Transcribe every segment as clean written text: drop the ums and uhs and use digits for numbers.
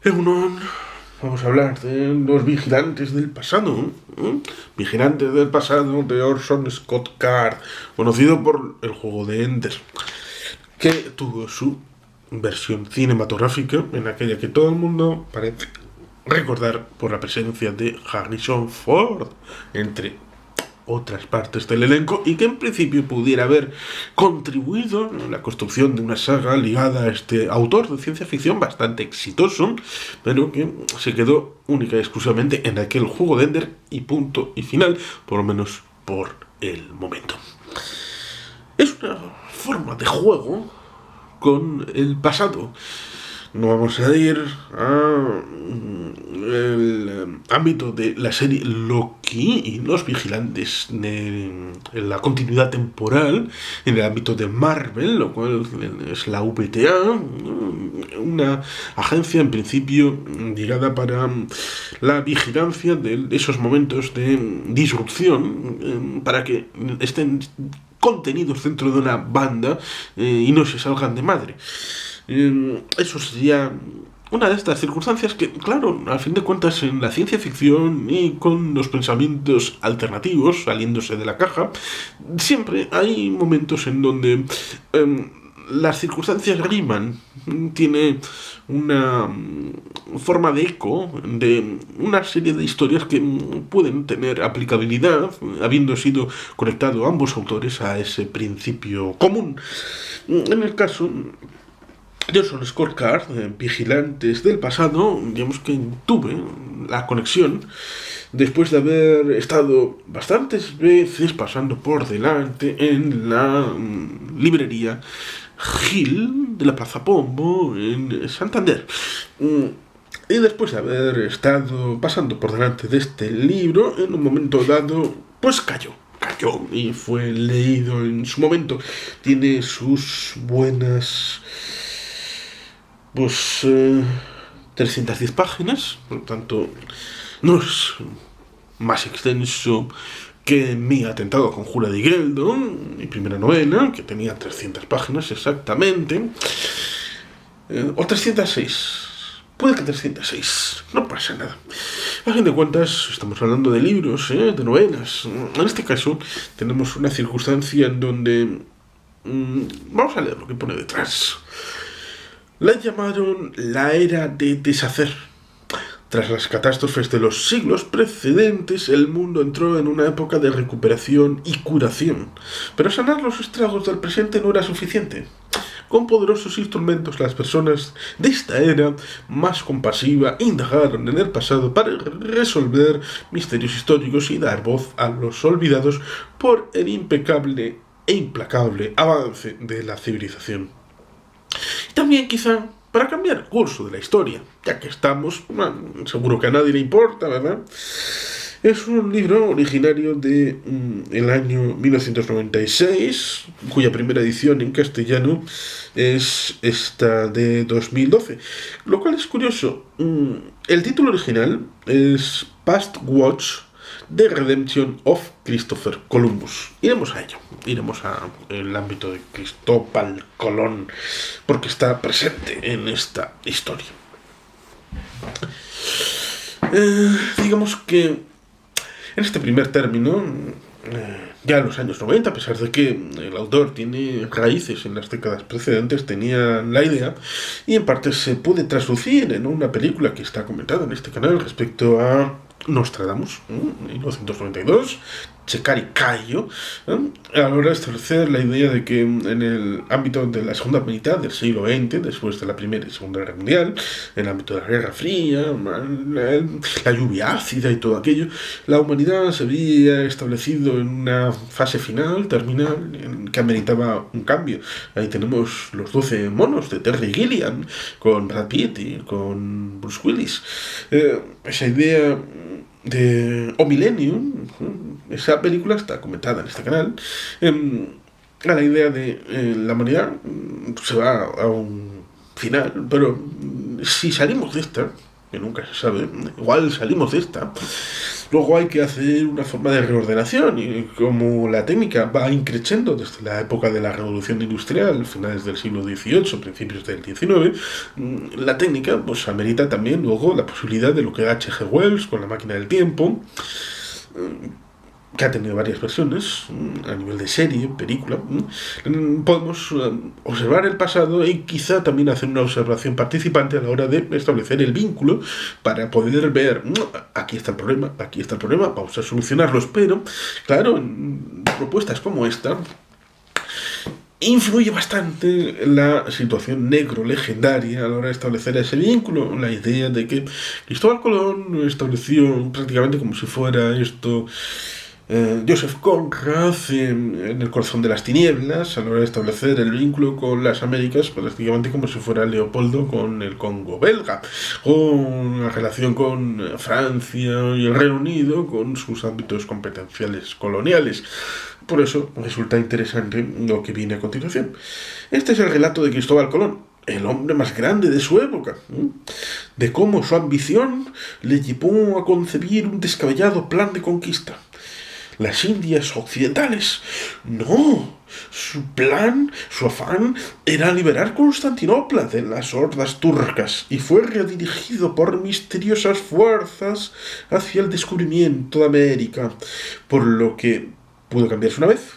Egunon, vamos a hablar de los vigilantes del pasado. Vigilantes del pasado de Orson Scott Card, conocido por el juego de Ender, que tuvo su versión cinematográfica, en aquella que todo el mundo parece recordar por la presencia de Harrison Ford, entre otras partes del elenco, y que en principio pudiera haber contribuido en la construcción de una saga ligada a este autor de ciencia ficción bastante exitoso, pero que se quedó única y exclusivamente en aquel juego de Ender y punto y final, por lo menos por el momento. Es una forma de juego con el pasado. No vamos a ir al ámbito de la serie Loki y los vigilantes en la continuidad temporal, en el ámbito de Marvel, lo cual es la VTA, una agencia en principio ligada para la vigilancia de esos momentos de disrupción, para que estén contenidos dentro de una banda y no se salgan de madre. Eso sería una de estas circunstancias que, claro, al fin de cuentas, en la ciencia ficción y con los pensamientos alternativos, saliéndose de la caja, siempre hay momentos en donde las circunstancias riman. Tiene una forma de eco de una serie de historias que pueden tener aplicabilidad, habiendo sido conectado ambos autores a ese principio común. En el caso Orson Scott Card, Vigilantes del pasado, digamos que tuve la conexión después de haber estado bastantes veces pasando por delante en la librería Gil de la Plaza Pombo en Santander. Y después de haber estado pasando por delante de este libro, en un momento dado, pues cayó y fue leído en su momento. Tiene sus buenas 310 páginas, por lo tanto no es más extenso que mi Atentado con Jura de Geldon, mi primera novela, que tenía 300 páginas exactamente, o 306. Puede que 306, no pasa nada. A fin de cuentas, estamos hablando de libros, de novelas. En este caso, tenemos una circunstancia en donde vamos a leer lo que pone detrás. La llamaron la era de deshacer. Tras las catástrofes de los siglos precedentes, el mundo entró en una época de recuperación y curación. Pero sanar los estragos del presente no era suficiente. Con poderosos instrumentos, las personas de esta era más compasiva indagaron en el pasado para resolver misterios históricos y dar voz a los olvidados por el impecable e implacable avance de la civilización. También quizá para cambiar el curso de la historia, ya que estamos, seguro que a nadie le importa, ¿verdad? Es un libro originario de el año 1996, cuya primera edición en castellano es esta de 2012, lo cual es curioso. El título original es Past Watch: The Redemption of Christopher Columbus. Iremos a ello, iremos al ámbito de Cristóbal Colón, porque está presente en esta historia. Digamos que en este primer término, ya en los años 90, a pesar de que el autor tiene raíces en las décadas precedentes, tenía la idea, y en parte se puede traducir en una película que está comentada en este canal respecto a Nostradamus, 1992, Chekari Cayo, a la hora de establecer la idea de que en el ámbito de la segunda mitad del siglo XX, después de la Primera y Segunda Guerra Mundial, en el ámbito de la Guerra Fría, la lluvia ácida y todo aquello, la humanidad se había establecido en una fase final, terminal, en que ameritaba un cambio. Ahí tenemos los 12 monos de Terry Gilliam, con Brad Pitt y con Bruce Willis. Esa idea de Millennium, esa película está comentada en este canal, a la idea de la humanidad se va a un final, pero si salimos de esta, que nunca se sabe, igual salimos de esta. Luego hay que hacer una forma de reordenación, y como la técnica va increciendo desde la época de la Revolución Industrial, finales del siglo XVIII, principios del XIX, la técnica pues amerita también luego la posibilidad de lo que H.G. Wells con la máquina del tiempo, que ha tenido varias versiones a nivel de serie, película. Podemos observar el pasado y quizá también hacer una observación participante a la hora de establecer el vínculo para poder ver, aquí está el problema, vamos a solucionarlos. Pero, claro, en propuestas como esta influye bastante la situación negro-legendaria a la hora de establecer ese vínculo. La idea de que Cristóbal Colón estableció prácticamente como si fuera esto Joseph Conrad en El corazón de las tinieblas, a la hora de establecer el vínculo con las Américas, prácticamente como si fuera Leopoldo con el Congo belga, o la relación con Francia y el Reino Unido con sus ámbitos competenciales coloniales. Por eso resulta interesante lo que viene a continuación. Este es el relato de Cristóbal Colón, el hombre más grande de su época, de cómo su ambición le llevó a concebir un descabellado plan de conquista. Las Indias occidentales. No, su plan, su afán, era liberar Constantinopla de las hordas turcas y fue redirigido por misteriosas fuerzas hacia el descubrimiento de América, por lo que pudo cambiarse una vez,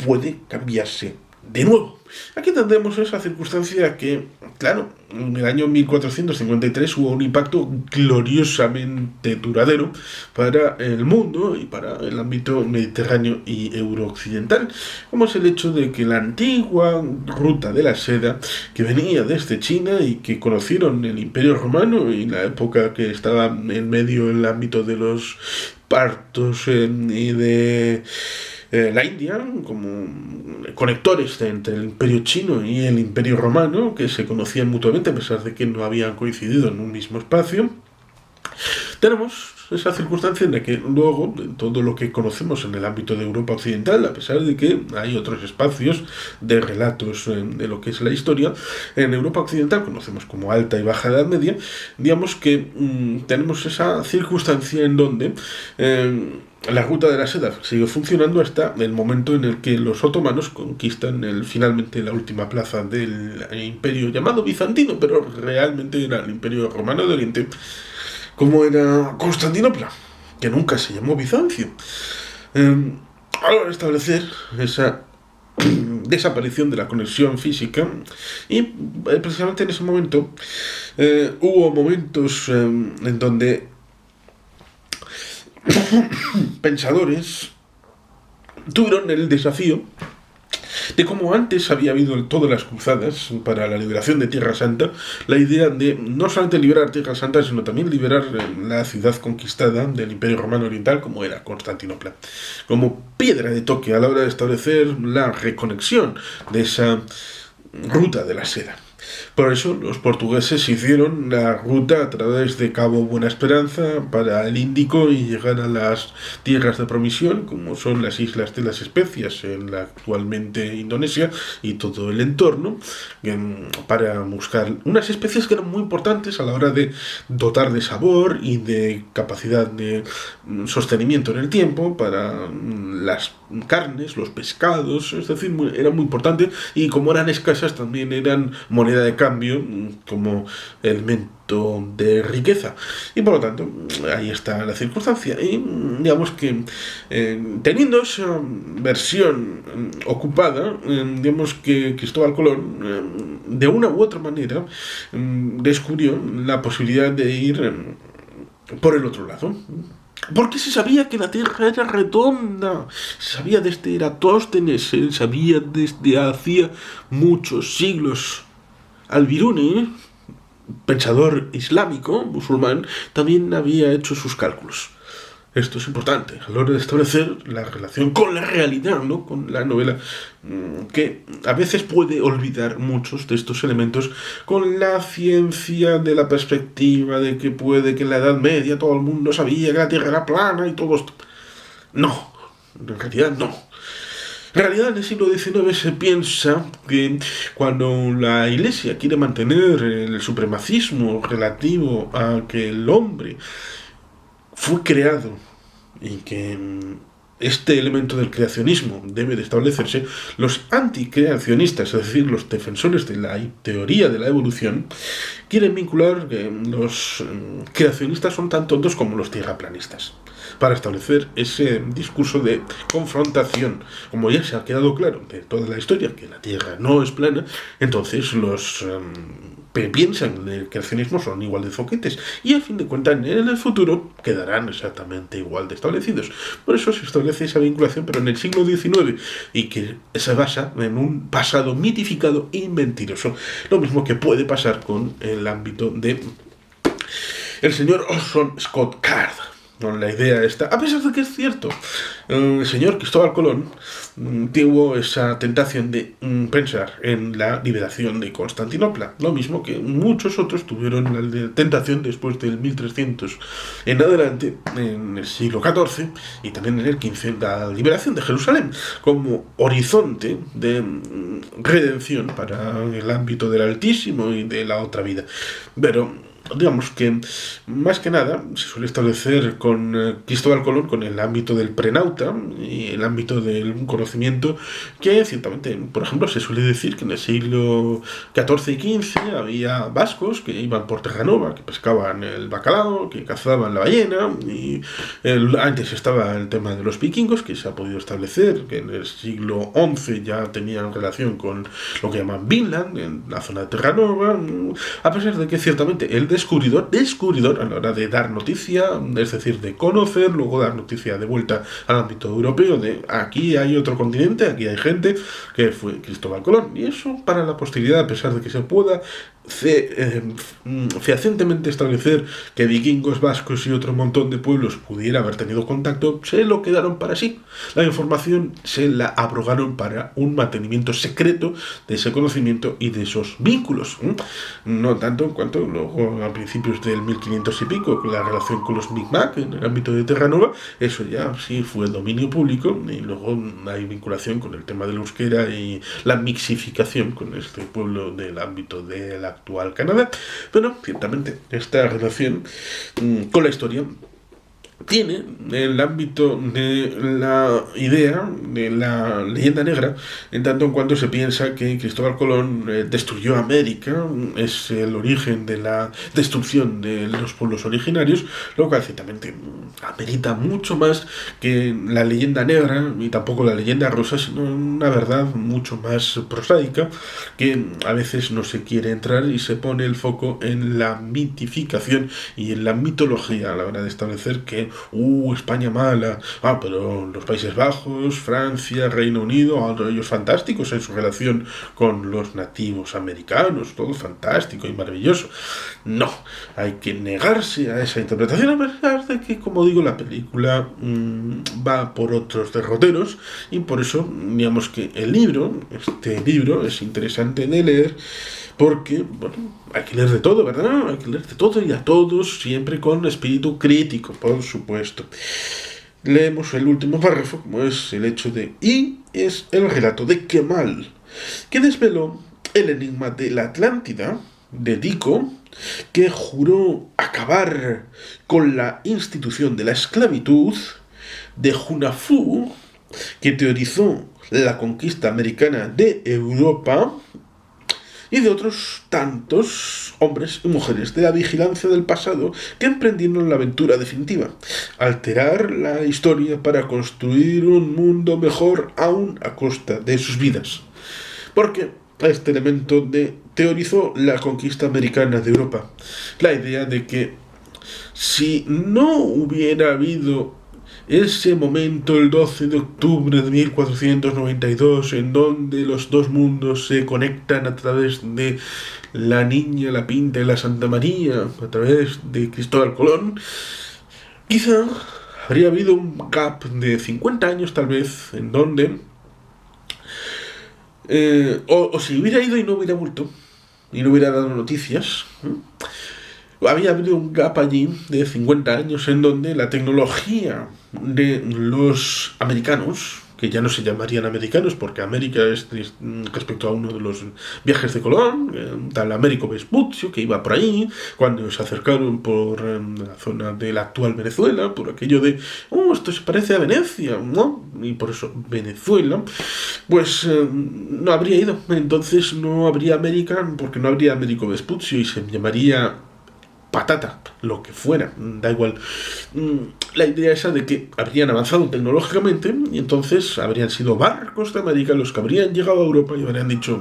puede cambiarse de nuevo. Aquí tendremos esa circunstancia que, claro, en el año 1453 hubo un impacto gloriosamente duradero para el mundo y para el ámbito mediterráneo y eurooccidental, como es el hecho de que la antigua ruta de la seda que venía desde China y que conocieron el Imperio Romano y la época que estaba en medio del ámbito de los partos y de la India, como conectores entre el Imperio Chino y el Imperio Romano, que se conocían mutuamente a pesar de que no habían coincidido en un mismo espacio. Tenemos esa circunstancia en la que luego, todo lo que conocemos en el ámbito de Europa Occidental, a pesar de que hay otros espacios de relatos de lo que es la historia, en Europa Occidental conocemos como Alta y Baja Edad Media, digamos que tenemos esa circunstancia en donde la ruta de la seda sigue funcionando hasta el momento en el que los otomanos conquistan finalmente la última plaza del imperio llamado bizantino, pero realmente era el Imperio Romano de Oriente, como era Constantinopla, que nunca se llamó Bizancio. Al establecer esa desaparición de la conexión física, y precisamente en ese momento hubo momentos en donde pensadores tuvieron el desafío de cómo antes había habido todas las cruzadas para la liberación de Tierra Santa, la idea de no solamente liberar Tierra Santa, sino también liberar la ciudad conquistada del Imperio Romano Oriental, como era Constantinopla, como piedra de toque a la hora de establecer la reconexión de esa ruta de la seda. Por eso los portugueses hicieron la ruta a través de Cabo Buena Esperanza para el Índico y llegar a las tierras de promisión, como son las Islas de las Especias en la actualmente Indonesia y todo el entorno, para buscar unas especies que eran muy importantes a la hora de dotar de sabor y de capacidad de sostenimiento en el tiempo para las carnes, los pescados, es decir, era muy importante, y como eran escasas también eran moneda de cambio como elemento de riqueza, y por lo tanto ahí está la circunstancia. Y digamos que teniendo esa versión ocupada, digamos que Cristóbal Colón de una u otra manera descubrió la posibilidad de ir por el otro lado, porque se sabía que la Tierra era redonda, se sabía desde Eratóstenes, se sabía desde hacía muchos siglos. Al-Biruni, pensador islámico, musulmán, también había hecho sus cálculos. Esto es importante a la hora de establecer la relación con la realidad, ¿no? Con la novela, que a veces puede olvidar muchos de estos elementos con la ciencia de la perspectiva de que puede que en la Edad Media todo el mundo sabía que la Tierra era plana y todo esto. No, en realidad no. En realidad, en el siglo XIX se piensa que cuando la Iglesia quiere mantener el supremacismo relativo a que el hombre fue creado y que este elemento del creacionismo debe de establecerse, los anticreacionistas, es decir, los defensores de la teoría de la evolución, quieren vincular que los creacionistas son tan tontos como los tierraplanistas, para establecer ese discurso de confrontación. Como ya se ha quedado claro de toda la historia que la Tierra no es plana, entonces los piensan en el creacionismo son igual de zoquetes y al fin de cuentas en el futuro quedarán exactamente igual de establecidos. Por eso se establece esa vinculación, pero en el siglo XIX, y que se basa en un pasado mitificado y mentiroso. Lo mismo que puede pasar con el ámbito de el señor Orson Scott Card. Con la idea esta, a pesar de que es cierto, el señor Cristóbal Colón tuvo esa tentación de pensar en la liberación de Constantinopla, lo mismo que muchos otros tuvieron la tentación después del 1300 en adelante, en el siglo XIV y también en el XV, la liberación de Jerusalén como horizonte de redención para el ámbito del Altísimo y de la otra vida. Pero digamos que más que nada se suele establecer con Cristóbal Colón con el ámbito del prenauta y el ámbito del conocimiento que ciertamente, por ejemplo, se suele decir que en el siglo XIV y XV había vascos que iban por Terranova, que pescaban el bacalao, que cazaban la ballena, y antes estaba el tema de los vikingos, que se ha podido establecer que en el siglo XI ya tenían relación con lo que llaman Vinland, en la zona de Terranova, a pesar de que ciertamente el descubridor a la hora de dar noticia, es decir, de conocer, luego dar noticia de vuelta al ámbito europeo, de aquí hay otro continente, aquí hay gente, que fue Cristóbal Colón. Y eso para la posteridad, a pesar de que se pueda fehacientemente establecer que vikingos, vascos y otro montón de pueblos pudiera haber tenido contacto, se lo quedaron para sí. La información se la abrogaron para un mantenimiento secreto de ese conocimiento y de esos vínculos. No tanto en cuanto luego a principios del 1500 y pico, con la relación con los Micmac en el ámbito de Terranova, eso ya sí fue dominio público, y luego hay vinculación con el tema del euskera y la mixificación con este pueblo del ámbito del actual Canadá. Pero ciertamente esta relación con la historia tiene el ámbito de la idea de la leyenda negra, en tanto en cuanto se piensa que Cristóbal Colón destruyó América, es el origen de la destrucción de los pueblos originarios, lo cual ciertamente amerita mucho más que la leyenda negra y tampoco la leyenda rosa, sino una verdad mucho más prosaica, que a veces no se quiere entrar y se pone el foco en la mitificación y en la mitología a la hora de establecer que España mala, pero los Países Bajos, Francia, Reino Unido, ellos fantásticos en su relación con los nativos americanos, todo fantástico y maravilloso. No, hay que negarse a esa interpretación, a pesar de que, como digo, la película va por otros derroteros, y por eso, digamos que este libro es interesante de leer, porque, bueno, hay que leer de todo, ¿verdad? Hay que leer de todo y a todos, siempre con espíritu crítico, por supuesto. Leemos el último párrafo, como es el hecho de... Y es el relato de Kemal, que desveló el enigma de la Atlántida, de Dico, que juró acabar con la institución de la esclavitud, de Hunafu, que teorizó la conquista americana de Europa, y de otros tantos hombres y mujeres de la vigilancia del pasado que emprendieron la aventura definitiva, alterar la historia para construir un mundo mejor aún a costa de sus vidas. Porque este elemento teorizó la conquista americana de Europa, la idea de que si no hubiera habido ese momento, el 12 de octubre de 1492, en donde los dos mundos se conectan a través de la Niña, la Pinta y la Santa María, a través de Cristóbal Colón, quizá habría habido un gap de 50 años tal vez, en donde o si hubiera ido y no hubiera vuelto, y no hubiera dado noticias, había habido un gap allí de 50 años en donde la tecnología de los americanos que ya no se llamarían americanos, porque América es respecto a uno de los viajes de Colón, tal Américo Vespuccio, que iba por ahí, cuando se acercaron por la zona de la actual Venezuela, por aquello de, esto se parece a Venecia, ¿no? Y por eso Venezuela, pues no habría ido. Entonces no habría América, porque no habría Américo Vespuccio, y se llamaría patata, lo que fuera, da igual. La idea esa de que habrían avanzado tecnológicamente y entonces habrían sido barcos de América los que habrían llegado a Europa y habrían dicho,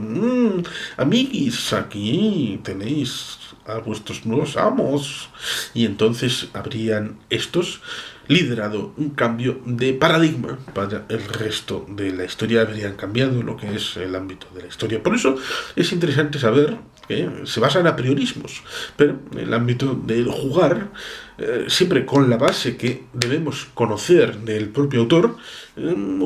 amiguis, aquí tenéis a vuestros nuevos amos. Y entonces habrían estos liderado un cambio de paradigma para el resto de la historia, habrían cambiado lo que es el ámbito de la historia. Por eso es interesante saber que se basa en apriorismos, pero en el ámbito del jugar, siempre con la base que debemos conocer del propio autor,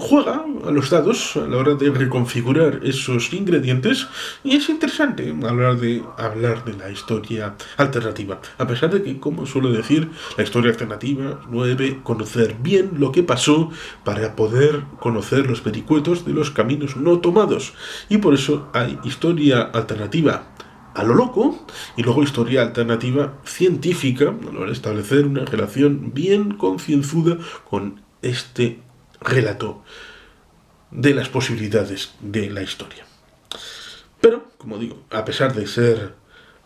juega a los dados a la hora de reconfigurar esos ingredientes, y es interesante a la hora de hablar de la historia alternativa, a pesar de que, como suelo decir, la historia alternativa no debe conocer bien lo que pasó para poder conocer los vericuetos de los caminos no tomados, y por eso hay historia alternativa a lo loco y luego historia alternativa científica, a la hora de establecer una relación bien concienzuda con este relato de las posibilidades de la historia. Pero, como digo, a pesar de ser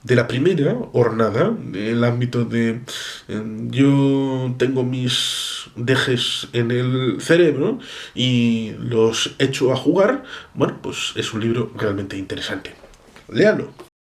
de la primera hornada, del ámbito de yo tengo mis dejes en el cerebro y los echo a jugar, bueno, pues es un libro realmente interesante. Léalo.